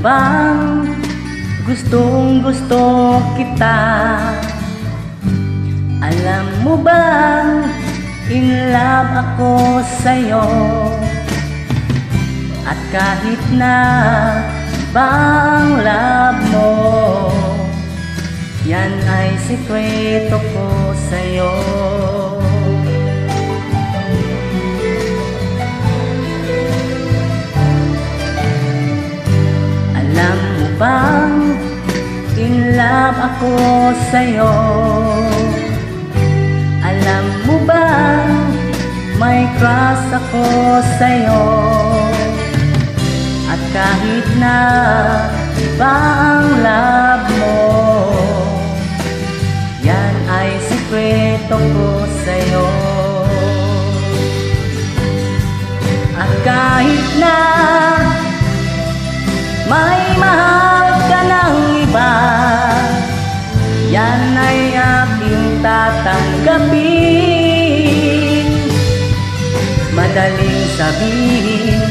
bang gustong gusto kita? Alam mo bang in love ako sa'yo? At kahit na ibang love mo, yan ay sikreto ko sa'yo. Alam mo bang in love ako sa'yo? Alam mo bang may crush ako sa'yo? At kahit na iba ang love mo, yan ay sikreto ko sa'yo. At kahit na may mahal ka ng iba, yan ay aking tatanggapin. Madaling sabihin,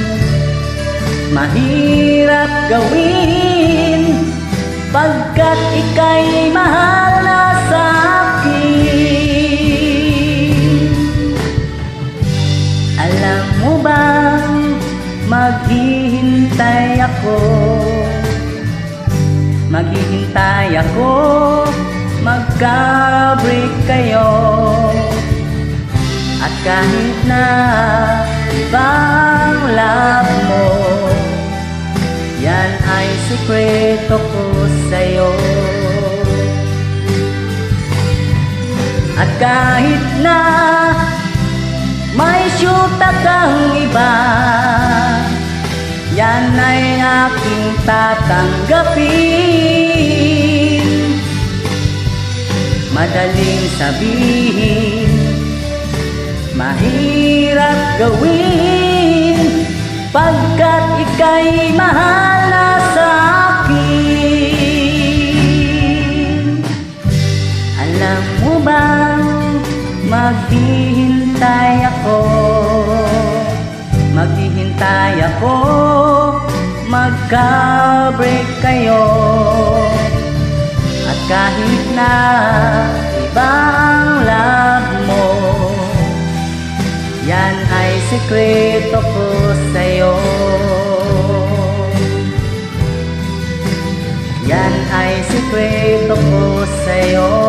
mahirap gawin, pagkat ika'y mahal na sa akin. Alam mo bang maghihintay ako? Maghihintay ako, magka-break kayo. At kahit na ibang love mo, yan ay sikreto ko sa'yo. At kahit na may syuta kang iba, yan ay aking tatanggapin. Madaling sabihin, mahirap gawin, pagkat ika'y mahal na sa akin. Alam mo bang maghihintay ako? Maghihintay ako, magka-break kayo. At kahit na ibang love mo, yan ay sikreto ko sa'yo. Yan ay sikreto ko sa'yo.